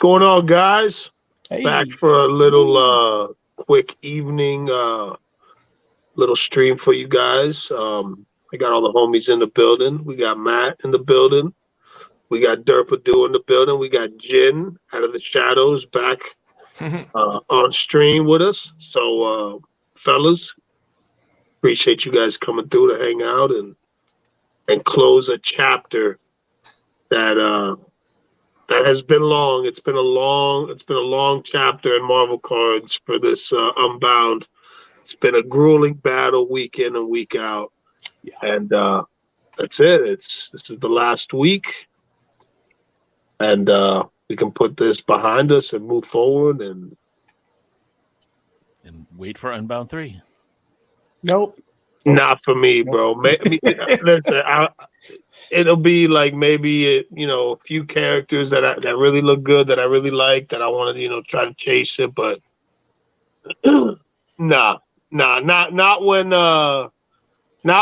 going on, guys? Hey. Back for a little quick evening little stream for you guys. I got all the homies in the building. We got Matt in the building. We got Derpadu in the building. We got Jin out of the shadows back on stream with us. So, fellas, appreciate you guys coming through to hang out and close a chapter that that has been long. It's been a long chapter in Marvel cards for this Unbound. It's been a grueling battle week in and week out. Yeah. And that's it. This is the last week. And we can put this behind us and move forward and wait for Unbound 3. Nope. Not for me, bro. Listen, it'll be like maybe a few characters that really look good, that I really like, that I want to try to chase it, but not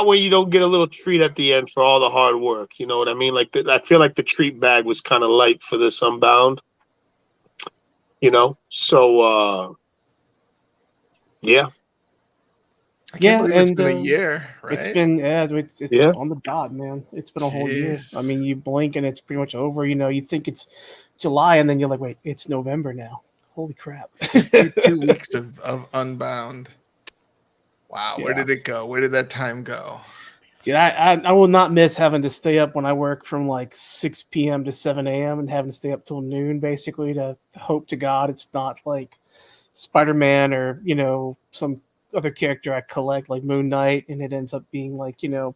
when you don't get a little treat at the end for all the hard work. You know what I mean? Like I feel like the treat bag was kind of light for this Unbound. So yeah. I can't believe it's been a year, right? It's been on the dot, man. It's been a whole year. I mean, you blink and it's pretty much over. You think it's July, and then you're like, wait, it's November now. Holy crap! 2 weeks of Unbound. Wow, Yeah. Where did it go? Where did that time go? Dude, I will not miss having to stay up when I work from like 6 p.m. to 7 a.m. and having to stay up till noon, basically, to hope to God it's not like Spider-Man or some other character I collect like Moon Knight, and it ends up being like Minotaur.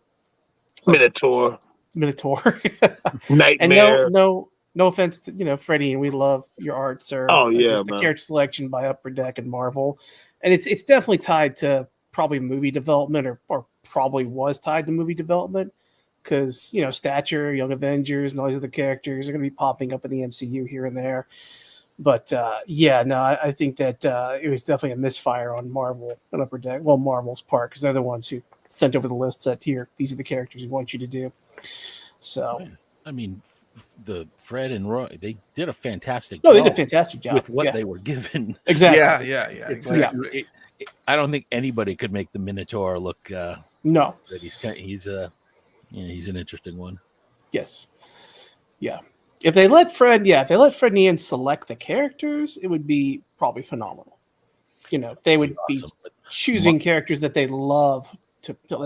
Nightmare. And no offense to Freddie, and we love your art, sir. Oh yeah, just the character selection by Upper Deck and Marvel, and it's definitely tied to probably movie development, or probably was tied to movie development, because Stature, Young Avengers, and all these other characters are going to be popping up in the MCU here and there. But I think that it was definitely a misfire on Marvel and Upper Deck. Well, Marvel's part, because they're the ones who sent over the list that here, these are the characters we want you to do. So, I mean, the Fred and Roy, they did a fantastic. No, they did a fantastic job with what they were given. Exactly. Yeah. Exactly. I don't think anybody could make the Minotaur look. No, that he's an interesting one. Yes. Yeah. If they let Fred and Ian select the characters, it would be probably phenomenal. They would be choosing characters that they love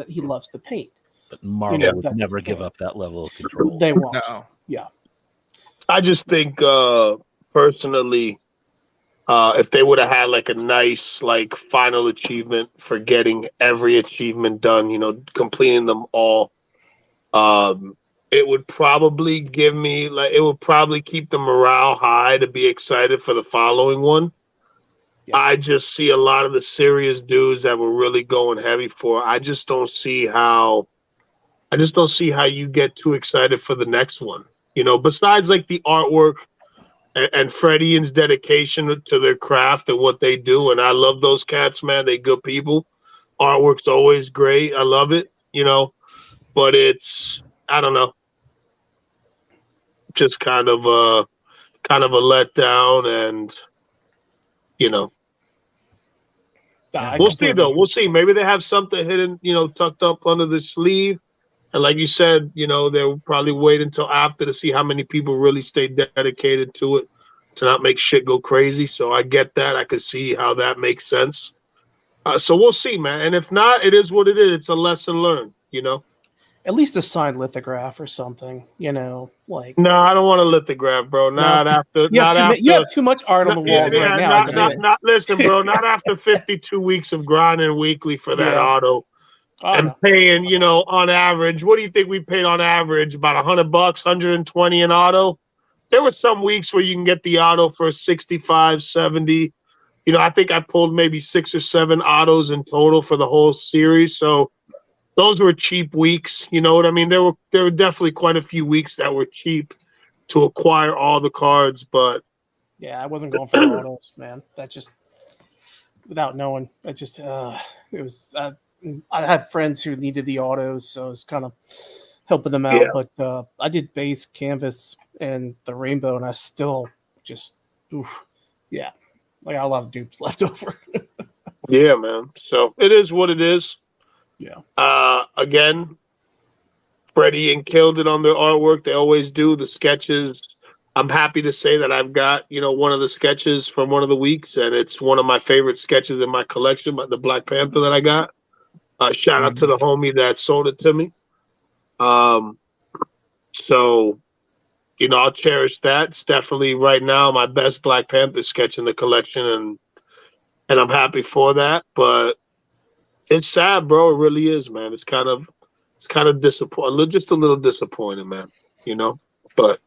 he loves to paint. But Marvel would never give up that level of control. They won't. No. Yeah. I just think personally, if they would have had like a nice like final achievement for getting every achievement done, completing them all, it would probably keep the morale high to be excited for the following one. Yeah. I just see a lot of the serious dudes that were really going heavy for. I just don't see how you get too excited for the next one. Besides like the artwork and Fred Ian's dedication to their craft and what they do. And I love those cats, man. They good people. Artwork's always great. I love it, but it's, I don't know, just kind of a letdown, and we'll see though. We'll see. Maybe they have something hidden, tucked up under the sleeve. And like you said, they'll probably wait until after to see how many people really stay dedicated to it, to not make shit go crazy. So I get that. I could see how that makes sense. So we'll see, man. And if not, it is what it is. It's a lesson learned, At least a signed lithograph or something, like. No, I don't want a lithograph, bro. You have too much art on the walls right now. Listen, bro. Not after 52 weeks of grinding weekly for that auto. And paying, on average, what do you think we paid on average? About $100, 120 in auto. There were some weeks where you can get the auto for 65, 70. I think I pulled maybe 6 or 7 autos in total for the whole series. So those were cheap weeks. You know what I mean? There were definitely quite a few weeks that were cheap to acquire all the cards, but yeah, I wasn't going for the autos, man. That just, without knowing, it was. I had friends who needed the autos, so I was kind of helping them out. Yeah. But I did base, canvas, and the rainbow, and I still just oof, yeah, I got a lot of dupes left over. Yeah, man. So it is what it is. Yeah. Again, Freddie and killed it on their artwork. They always do. The sketches. I'm happy to say that I've got, one of the sketches from one of the weeks, and it's one of my favorite sketches in my collection, the Black Panther that I got. Shout out to the homie that sold it to me. So, I'll cherish that. It's definitely right now my best Black Panther sketch in the collection, and I'm happy for that. But it's sad, bro. It really is, man. It's kind of disappointing, just a little disappointing, man. But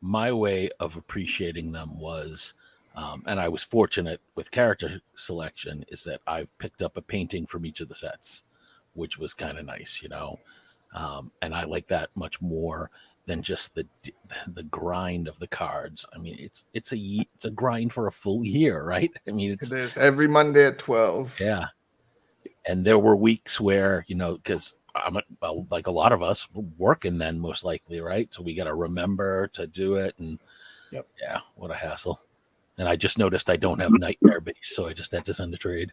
my way of appreciating them was, and I was fortunate with character selection, is that I've picked up a painting from each of the sets, which was kind of nice, and I like that much more than just the grind of the cards. I mean, it's a grind for a full year, right? I mean, it is every Monday at 12. Yeah, and there were weeks where because like a lot of us working then, most likely, right? So we got to remember to do it, and yeah, what a hassle. And I just noticed I don't have Nightmare base, so I just had to send a trade.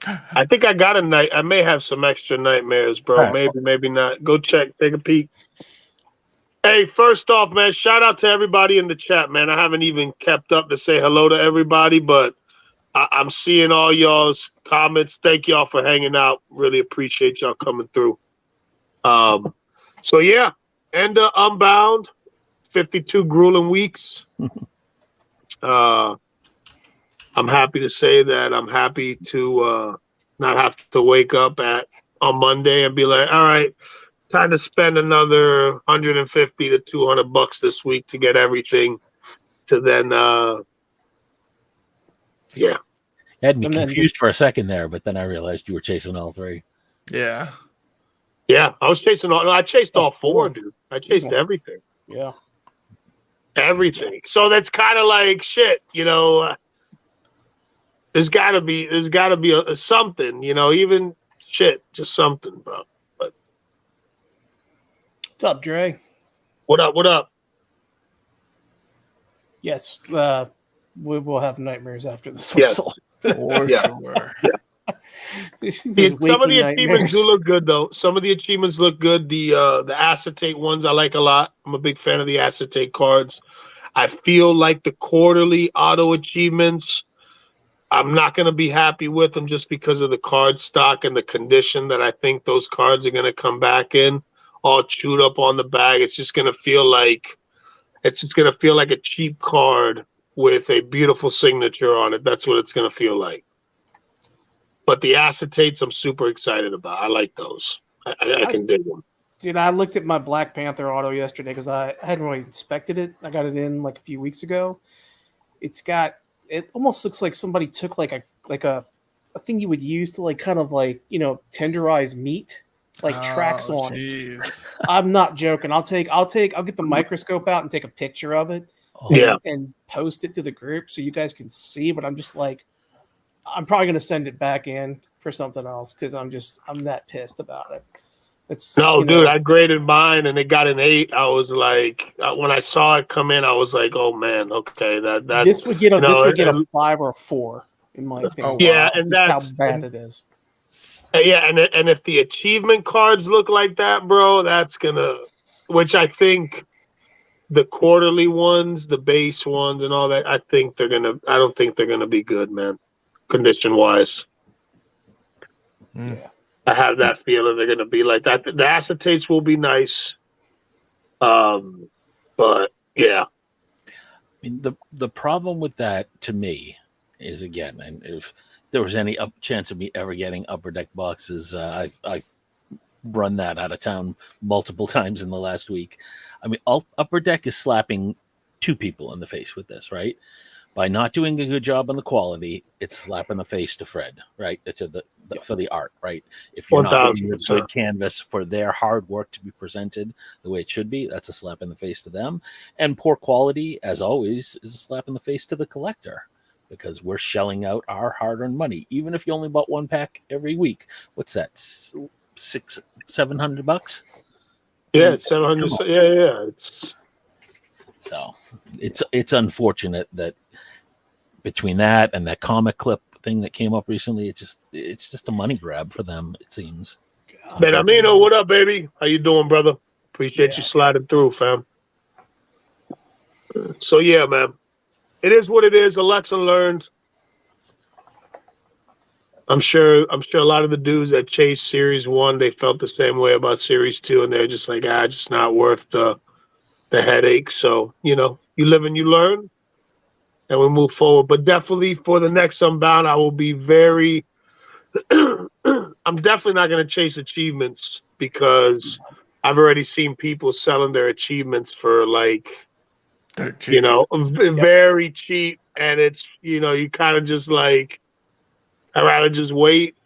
I think I got I may have some extra Nightmares, bro. Right. Maybe not. Go check, take a peek. Hey, first off, man, shout out to everybody in the chat, man. I haven't even kept up to say hello to everybody, but I'm seeing all y'all's comments. Thank y'all for hanging out. Really appreciate y'all coming through. So yeah, and Unbound, 52 grueling weeks. I'm happy to say that I'm happy to not have to wake up on Monday and be like, all right, time to spend another 150 to 200 bucks this week to get everything. To then, yeah. Had me confused for a second there, but then I realized you were chasing all three. Yeah. Yeah, I was chasing I chased all four, dude. I chased everything. Yeah. Everything. So that's kind of like shit, there's gotta be a something, even shit, just something, bro. But what's up, Dre? What up? Yes, we will have Nightmares after this one. Yes. For sure. Yeah. Some of the achievements do look good, though. Some of the achievements look good. The acetate ones I like a lot. I'm a big fan of the acetate cards. I feel like the quarterly auto achievements, I'm not going to be happy with them just because of the card stock and the condition that I think those cards are going to come back in, all chewed up on the bag. It's just going to feel like a cheap card with a beautiful signature on it. That's what it's going to feel like. But the acetates, I'm super excited about. I like those. I can dig them. Dude, I looked at my Black Panther auto yesterday because I hadn't really inspected it. I got it in like a few weeks ago. It almost looks like somebody took like a thing you would use to like kind of like, tenderize meat, like tracks on it. I'm not joking. I'll get the microscope out and take a picture of it. And post it to the group so you guys can see, but I'm just like, I'm probably going to send it back in for something else because I'm that pissed about it. Dude, I graded mine and it got an 8. I was like, when I saw it come in, I was like, oh man, okay, that this would get a 5 or a 4 in my opinion. Oh, yeah, and that's how bad it is. Yeah, and if the achievement cards look like that, bro, that's gonna, which I think the quarterly ones, the base ones, and all that, I don't think they're gonna be good, man. Condition wise, yeah, I have that feeling they're gonna be like that. The acetates will be nice, but yeah. I mean, the problem with that to me is, again, and if there was any chance of me ever getting Upper Deck boxes, I've run that out of town multiple times in the last week. I mean, Upper Deck is slapping 2 people in the face with this, right? By not doing a good job on the quality, it's slapping the face to Fred, right? For the art, right? If you're not getting a good canvas for their hard work to be presented the way it should be, that's a slap in the face to them. And poor quality, as always, is a slap in the face to the collector because we're shelling out our hard-earned money, even if you only bought 1 pack every week. What's that? $600-700? Yeah, it's 700. Yeah. So it's unfortunate that between that and that comic clip thing that came up recently, it's just a money grab for them, it seems. Benamino, what up, baby? How you doing, brother? Appreciate you sliding through, fam. So yeah, man, it is what it is. A lesson learned. I'm sure a lot of the dudes that chased Series 1, they felt the same way about Series 2, and they're just like, just not worth the headache. So, you live and you learn, and we move forward. But definitely for the next Unbound, I will be very I'm definitely not going to chase achievements because I've already seen people selling their achievements for like, very cheap. And it's, you kind of just like, I'd rather just wait,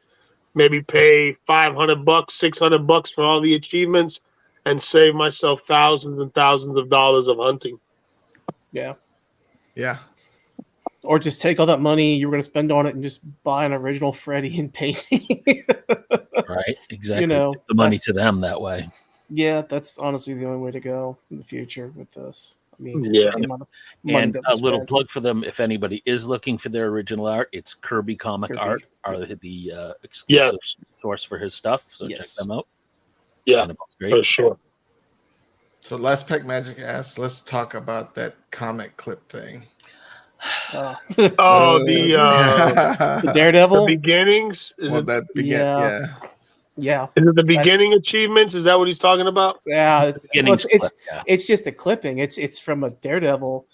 maybe pay $500, $600 for all the achievements and save myself thousands and thousands of dollars of hunting. Yeah. Yeah. Or just take all that money you were going to spend on it and just buy an original Freddy and painting. Right, exactly. Get the money to them that way. Yeah, that's honestly the only way to go in the future with this. I mean, and a little plug for them. If anybody is looking for their original art, it's Kirby Comic Art are the exclusive source for his stuff. So check them out. Yeah, great. For sure. So Last Pack Magic asks, let's talk about that comic clip thing. The Daredevil, the beginnings. Yeah. Is it the beginning achievements? Is that what he's talking about? Yeah, it's just a clipping. It's from a Daredevil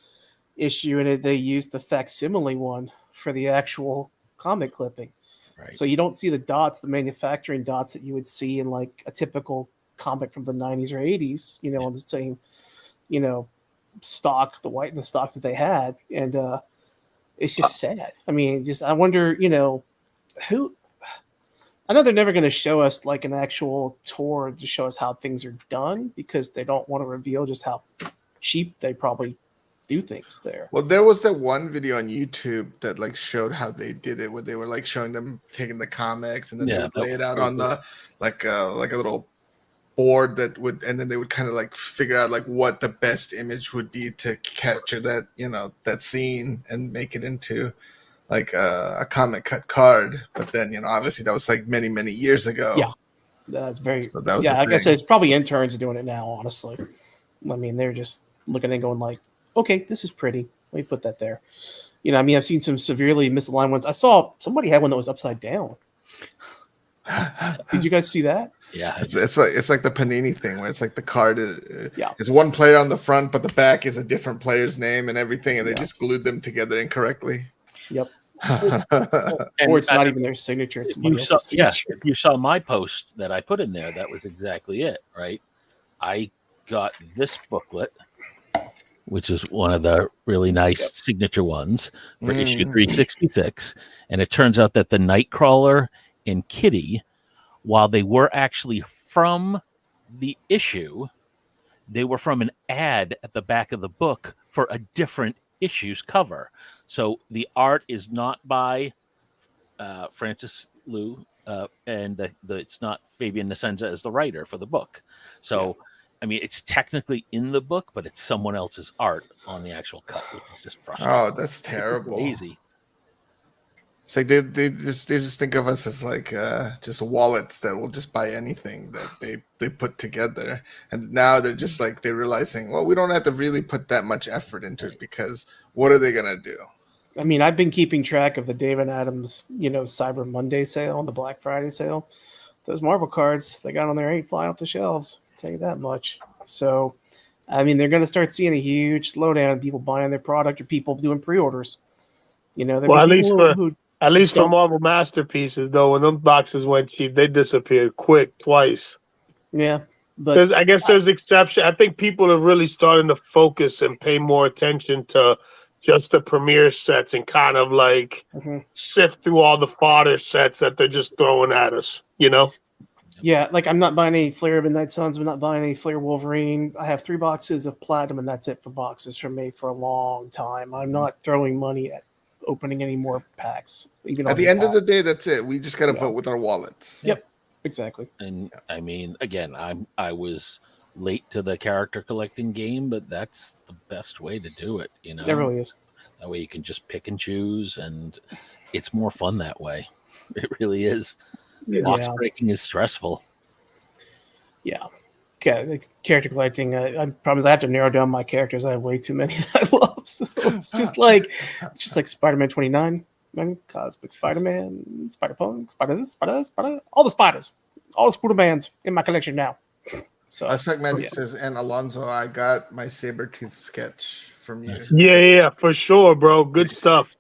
issue, and they used the facsimile one for the actual comic clipping. Right. So you don't see the dots, the manufacturing dots that you would see in like a typical comic from the 90s or 80s, on the same, stock, the white and the stock that they had. And it's just sad. I mean, I wonder, who. I know they're never going to show us like an actual tour to show us how things are done because they don't want to reveal just how cheap they probably do things there. Well, there was that one video on YouTube that like showed how they did it, where they were like showing them taking the comics and then they would lay it out on the like a little board and then they would kind of like figure out like what the best image would be to capture that that scene and make it into like a comic cut card. But then obviously that was like many years ago. Yeah, that's very. So that was I guess it's probably interns doing it now. Honestly, I mean they're just looking and going like, okay, this is pretty. Let me put that there. I mean, I've seen some severely misaligned ones. I saw somebody had one that was upside down. Did you guys see that? Yeah, it's like the Panini thing where it's like the card is one player on the front, but the back is a different player's name and everything, and they just glued them together incorrectly. Yep. Or it's not even their signature. It's somebody else's signature. If you saw my post that I put in there, that was exactly it, right? I got this booklet, which is one of the really nice signature ones for issue 366. And it turns out that the Nightcrawler and Kitty, while they were actually from the issue, they were from an ad at the back of the book for a different issue's cover. So the art is not by Francis Liu, and it's not Fabian Nasenza as the writer for the book. So, I mean, it's technically in the book, but it's someone else's art on the actual cut, which is just frustrating. Oh, that's terrible. It's lazy. It's like they just think of us as like just wallets that will just buy anything that they put together, and now they're just like they're realizing, well, we don't have to really put that much effort into it because what are they gonna do? I mean, I've been keeping track of the David Adams, Cyber Monday sale, the Black Friday sale. Those Marvel cards they got on there ain't flying off the shelves. I'll tell you that much. So, I mean, they're gonna start seeing a huge slowdown in people buying their product or people doing pre-orders. Well, at least for Marvel Masterpieces, though, when those boxes went cheap, they disappeared quick twice. Yeah. But I guess there's exception. I think people are really starting to focus and pay more attention to just the premiere sets and kind of like sift through all the fodder sets that they're just throwing at us, Yeah, like I'm not buying any Flare of Midnight Suns. I'm not buying any Flare Wolverine. I have 3 boxes of Platinum, and that's it for boxes from me for a long time. I'm not throwing money at opening any more packs. Even at the end of the day, that's it. We just got to vote with our wallets. Yep, exactly. And I mean, again, I was late to the character collecting game, but that's the best way to do it. You know, It really is. That way you can just pick and choose, and it's more fun that way. It really is. Box breaking is stressful. Yeah. Okay, character collecting. I promise I have to narrow down my characters. I have way too many that I love. So it's just like Spider-Man 29, Cosmic Spider-Man, Spider-Punk, Spider, all the spiders, all the Spider-Mans in my collection now. So Aspect Magic says, and Alonzo, I got my Sabretooth sketch from you. Yeah, for sure, bro. Good stuff.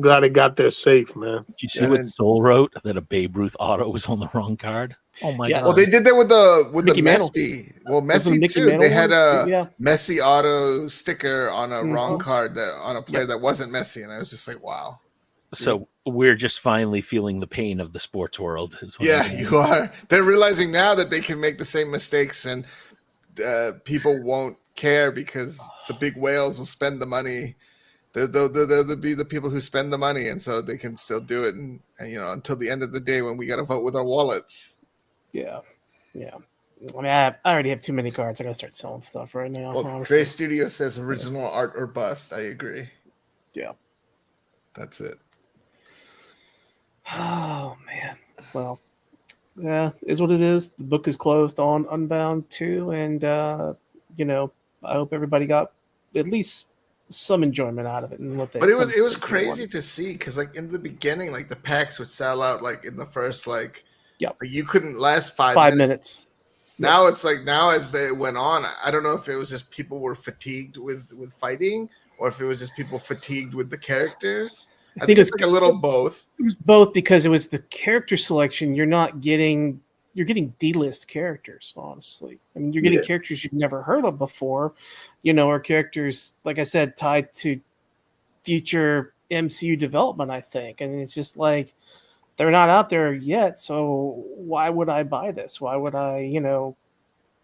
Glad it got there safe, man. Did you see what Soul wrote? That a Babe Ruth auto was on the wrong card? Oh my god! Well, they did that with the Mickey Messi. Well, Messi too. Mantle They had a Messi auto sticker on a wrong card on a player that wasn't Messi, and I was just like, wow. So we're just finally feeling the pain of the sports world. Yeah, you are. They're realizing now that they can make the same mistakes, and people won't care because the big whales will spend the money. They'll be the people who spend the money, and so they can still do it, and until the end of the day when we got to vote with our wallets. Yeah. I mean, I already have too many cards. I got to start selling stuff right now. Well, Trey Studio says original art or bust. I agree. Yeah. That's it. Oh man. Well, yeah, is what it is. The book is closed on Unbound 2, and I hope everybody got at least some enjoyment out of it. And but it was crazy to see, because like in the beginning, like the packs would sell out like in the first you couldn't last 5 minutes. Now it's like, now as they went on, I don't know if it was just people were fatigued with fighting, or if it was just people fatigued with the characters. I think it's like a little both. It was both, because it was the character selection. You're getting D-list characters, honestly. I mean, you're getting characters you've never heard of before, or characters, like I said, tied to future MCU development, I think. And it's just like, they're not out there yet, so why would I buy this? Why would I,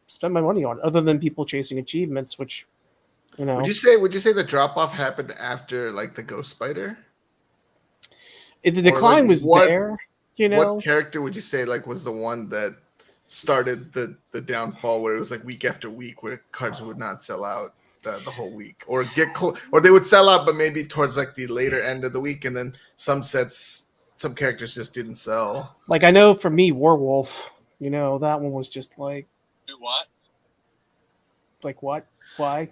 spend my money on it, other than people chasing achievements, which, Would you say the drop-off happened after like the Ghost Spider? The decline was there. What character would you say was the one that started the downfall, where it was like week after week where cards would not sell out the whole week, or or they would sell out, but maybe towards like the later end of the week, and then some characters just didn't sell. Like, I know for me, Werewolf, that one was just like, do what? Like what? Why?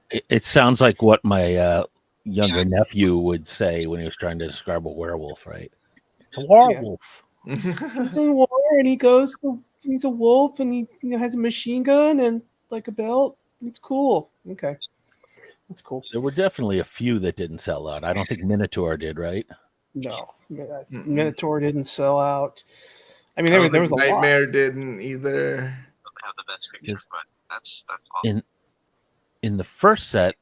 It sounds like what my younger nephew would say when he was trying to describe a werewolf, right? It's a werewolf. He's in war, and he's a wolf, and he has a machine gun and like a belt. It's cool. Okay, that's cool. There were definitely a few that didn't sell out. I don't think Minotaur did, right? No, Minotaur didn't sell out. I mean, there was a Nightmare lot. Didn't either. Don't have the best figures, but that's awesome. In the first set,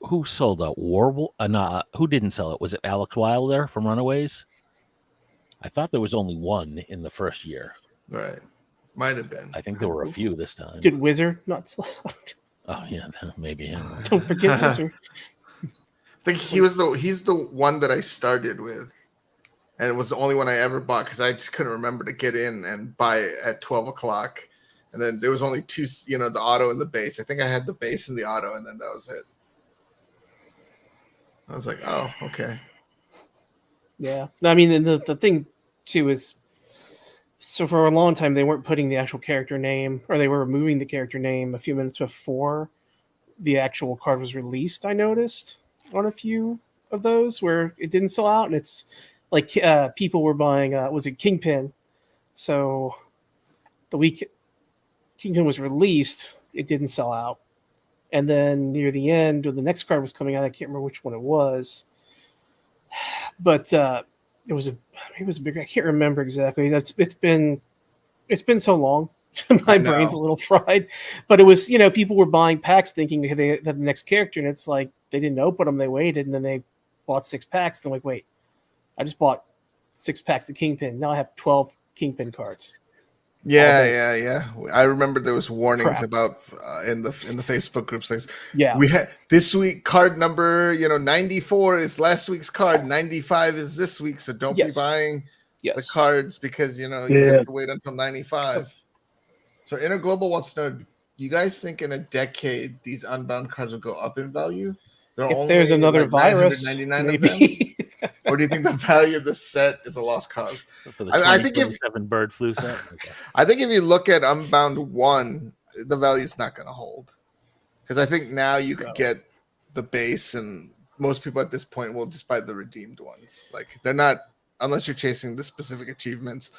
who sold out? Warwolf? Who didn't sell it? Was it Alex Wilder from Runaways? I thought there was only one in the first year. Right. Might have been. I think there were a few this time. Did Wizard not sell out? Oh, yeah, maybe him. Don't forget Wizard. I think he's the one that I started with. And it was the only one I ever bought, because I just couldn't remember to get in and buy it at 12 o'clock. And then there was only two, the auto and the base. I think I had the base and the auto, and then that was it. I was like, oh, okay. Yeah. I mean, the thing, too, is, so for a long time, they weren't putting the actual character name, or they were removing the character name a few minutes before the actual card was released, I noticed, on a few of those where it didn't sell out. And it's like people were buying, was it Kingpin? So the week Kingpin was released, it didn't sell out. And then near the end, when the next card was coming out, I can't remember which one it was, but it was a bigger. I can't remember exactly. It's been so long. My brain's a little fried. But it was, people were buying packs thinking they had the next character, and it's like they didn't open them. They waited, and then they bought 6 packs. And they're like, wait, I just bought 6 packs of Kingpin. Now I have 12 Kingpin cards. Yeah. I remember there was warnings about in the Facebook groups. Like, we had this week card number, 94 is last week's card, 95 is this week. So don't be buying the cards because you have to wait until 95. So Interglobal wants to know, you guys think in a decade these Unbound cards will go up in value? If there's another virus, 999 of maybe. them? Or do you think the value of the set is a lost cause? For the I think if 2027 bird flu set. Okay. I think if you look at Unbound 1, the value is not going to hold. Because I think now you could get the base, and most people at this point will just buy the redeemed ones. Like they're not, unless you're chasing the specific achievements.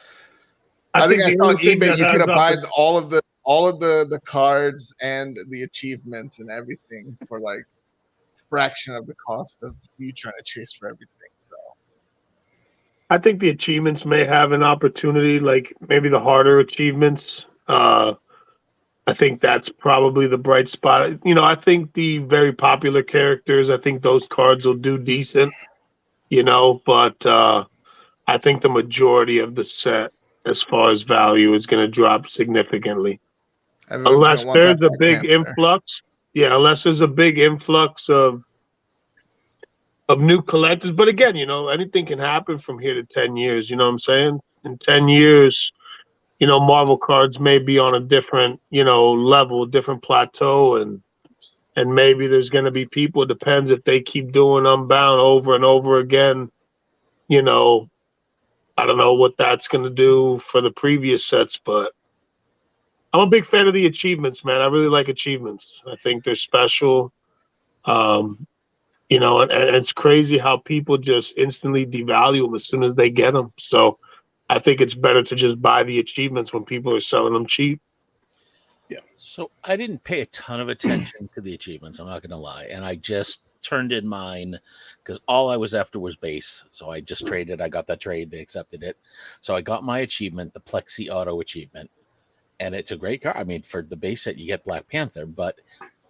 I think I saw on eBay you could buy all of the cards and the achievements and everything for like fraction of the cost of you trying to chase for everything. So I think the achievements may have an opportunity, like maybe the harder achievements. I think that's probably the bright spot. I think the very popular characters, I think those cards will do decent, but I think the majority of the set, as far as value, is going to drop significantly. Unless there's a big influx. Yeah, unless there's a big influx of new collectors. But again, anything can happen from here to 10 years. You know what I'm saying? In 10 years, Marvel cards may be on a different, level, different plateau, and maybe there's going to be people. It depends if they keep doing Unbound over and over again. I don't know what that's going to do for the previous sets, but I'm a big fan of the achievements, man. I really like achievements. I think they're special. And it's crazy how people just instantly devalue them as soon as they get them. So I think it's better to just buy the achievements when people are selling them cheap. Yeah. So I didn't pay a ton of attention to the achievements. I'm not going to lie. And I just turned in mine because all I was after was base. So I just traded. I got that trade. They accepted it. So I got my achievement, the Plexi Auto achievement. And it's a great card. I mean, for the base set, you get Black Panther. But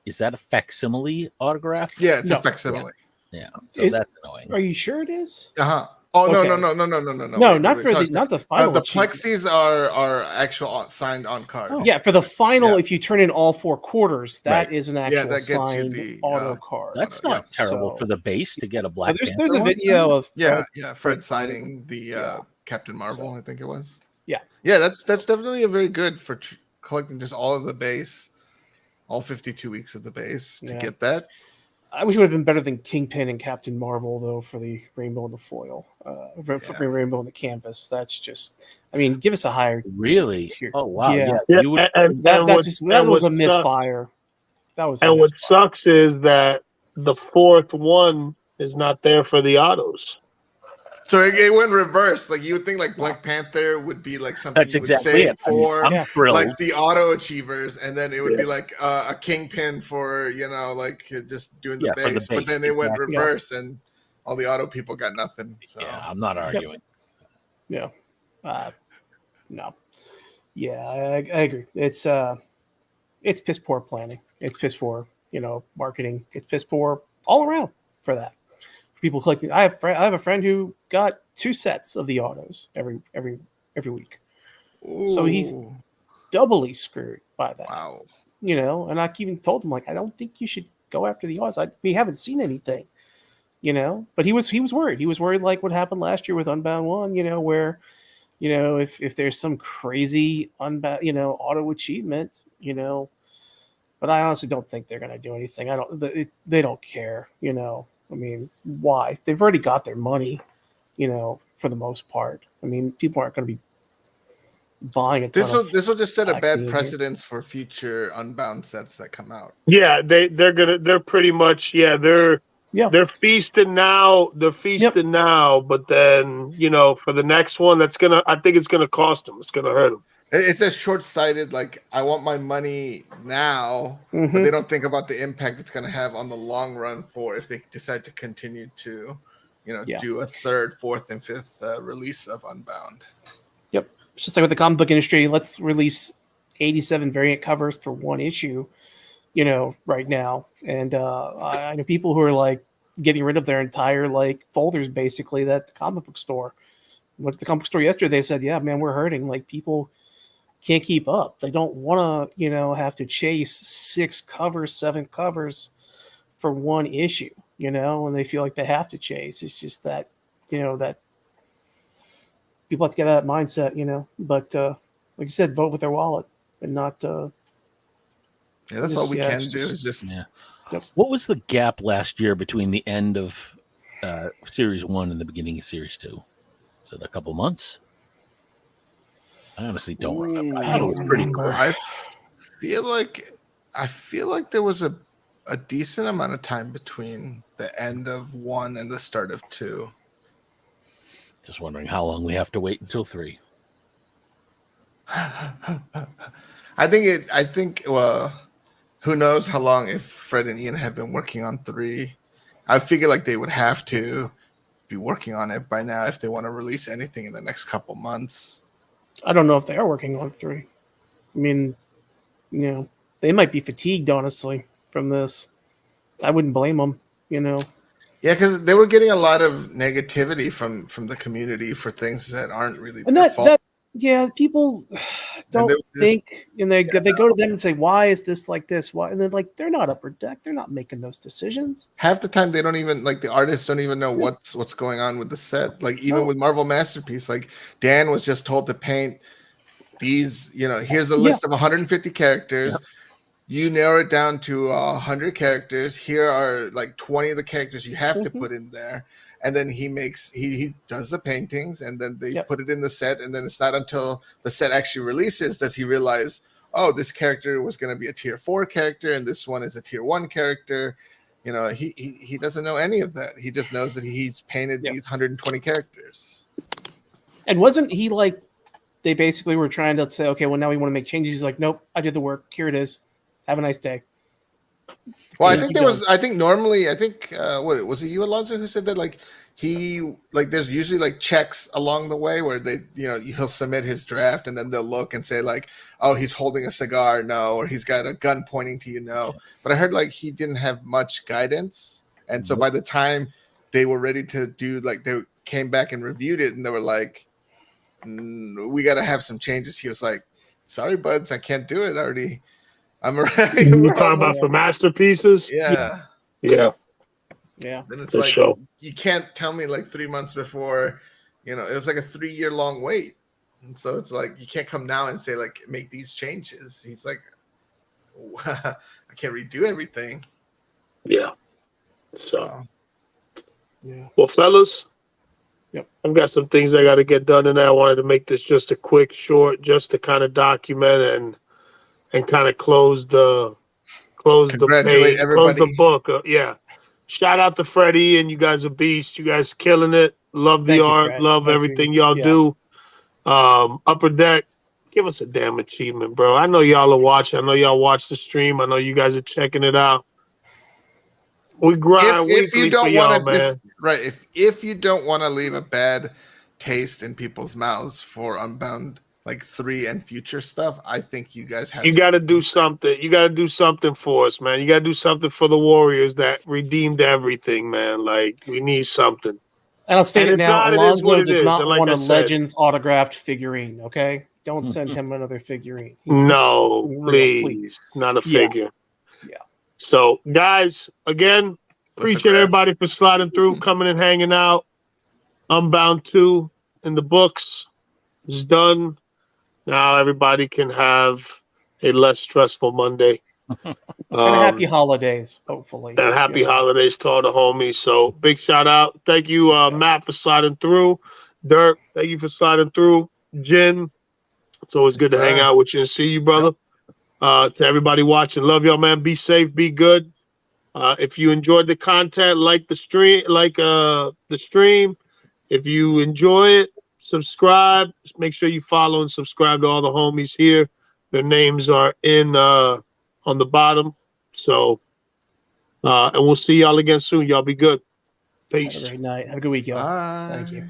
is that a facsimile autograph? Yeah, it's a facsimile. Yeah. So that's annoying. Are you sure it is? Uh-huh. Oh, okay. No. No, not the final. The plexis are actual signed on card. Oh. Yeah, for the final, if you turn in all 4 quarters, that is an actual that gets signed you the auto card. That's not terrible for the base to get a Black Panther. There's a video of Fred signing the Captain Marvel, I think it was. Yeah, that's definitely a very good for collecting just all of the base, all 52 weeks of the base to get that. I wish it would have been better than Kingpin and Captain Marvel, though, for the Rainbow and the Foil. For Rainbow and the Canvas. That's just, I mean, give us a higher tier. Oh, wow. Yeah. You would, that was a misfire. What sucks is that the 4th one is not there for the autos. So it went reverse. Like you would think, like Black Panther would be like something that's you would exactly save for, like the auto achievers, and then it would be like a Kingpin for like just doing the base. But then it went reverse, and all the auto people got nothing. So. Yeah, I'm not arguing. Yeah, no, yeah, I agree. It's piss poor planning. It's piss poor, marketing. It's piss poor all around for that. People collecting. I have a friend who got 2 sets of the autos every week. Ooh. So he's doubly screwed by that. Wow. And I even told him, like, I don't think you should go after the autos. We haven't seen anything, But he was worried. He was worried like what happened last year with Unbound 1, where, if there's some crazy Unbound, auto achievement, But I honestly don't think they're going to do anything. They don't care, I mean, why? They've already got their money, for the most part. I mean, people aren't going to be buying it. This will just set a bad precedence for future Unbound sets that come out. Yeah, they're pretty much they're feasting now. They're feasting now, but then for the next one, I think it's gonna cost them. It's gonna hurt them. It's a short-sighted, like, I want my money now, but they don't think about the impact it's going to have on the long run for if they decide to continue to, do a 3rd, 4th, and 5th release of Unbound. Yep. It's just like with the comic book industry, let's release 87 variant covers for 1 issue, right now. And I know people who are, like, getting rid of their entire, like, folders, basically, at the comic book store. Went to the comic book store yesterday, they said, yeah, man, we're hurting. Like, people can't keep up. They don't want to, have to chase 6 covers, 7 covers for 1 issue, and they feel like they have to chase. It's just that, that people have to get out of that mindset, But like you said, vote with their wallet and not Yeah, that's all we can do. Is just. Yeah. Yep. What was the gap last year between the end of Series 1 and the beginning of Series 2? Is it a couple months? I honestly don't remember. I don't remember. I feel like there was a decent amount of time between the end of 1 and the start of 2. Just wondering how long we have to wait until 3. I think well, who knows how long if Fred and Ian have been working on 3. I figure like they would have to be working on it by now if they want to release anything in the next couple months. I don't know if they are working on 3. I mean, they might be fatigued, honestly, from this. I wouldn't blame them, Yeah, because they were getting a lot of negativity from the community for things that aren't really their fault. People don't think, and they go to them and say, "Why is this like this? Why?" And then they're not Upper Deck. They're not making those decisions. Half the time, they don't even the artists don't even know what's going on with the set. Like even with Marvel Masterpiece, like Dan was just told to paint these. Here's a list of 150 characters. Yeah. You narrow it down to 100 characters. Here are 20 of the characters you have to put in there. And then he does the paintings, and then they put it in the set. And then it's not until the set actually releases does he realize, oh, this character was going to be a tier 4 character, and this one is a tier 1 character. He doesn't know any of that. He just knows that he's painted these 120 characters. And wasn't he they basically were trying to say, okay, well, now we want to make changes. He's like, nope, I did the work. Here it is. Have a nice day. Well, I think what was it, you, Alonso, who said that there's usually checks along the way where they he'll submit his draft and then they'll look and say oh, he's holding a cigar, no, or he's got a gun pointing to you, no. But I heard he didn't have much guidance, and so by the time they were ready to do they came back and reviewed it and they were like, we got to have some changes. He was like, sorry buds, I can't do it already. You're talking about for masterpieces? Yeah. Yeah. Then it's you can't tell me 3 months before, it was a 3-year long wait. And so it's you can't come now and say make these changes. He's like, I can't redo everything. Yeah. So. Yeah. Well, fellas. Yep. I've got some things I got to get done, and I wanted to make this just a quick short, just to kind of document and kind of close the page, close the book. Yeah. Shout out to Freddie, and you guys are beasts. You guys killing it. Love the art. Brad. Love everything y'all do. Upper Deck, give us a damn achievement, bro. I know y'all are watching. I know y'all watch the stream. I know you guys are checking it out. We grind weekly for y'all, man. Right. If you don't want to leave a bad taste in people's mouths for Unbound 3 and future stuff, I think you guys have. You got to do something. You got to do something for us, man. You got to do something for the Warriors that redeemed everything, man. We need something. And I'll state it now: Alonzo does not want a Legends autographed figurine. Okay, don't send him another figurine. No, please, not a figure. Yeah. So, guys, again, appreciate everybody for sliding through, coming and hanging out. Unbound 2 in the books is done. Now everybody can have a less stressful Monday. And happy holidays, hopefully. And happy holidays to all the homies. So big shout out. Thank you, Matt, for sliding through. Dirk, thank you for sliding through. Jen, it's always good to hang out with you and see you, brother. To everybody watching, love y'all, man. Be safe, be good. If you enjoyed the content, like the stream. If you enjoy it, subscribe. Just make sure you follow and subscribe to all the homies here. Their names are in on the bottom. So, and we'll see y'all again soon. Y'all be good. Peace. Have a great night. Have a good week, y'all. Bye. Thank you.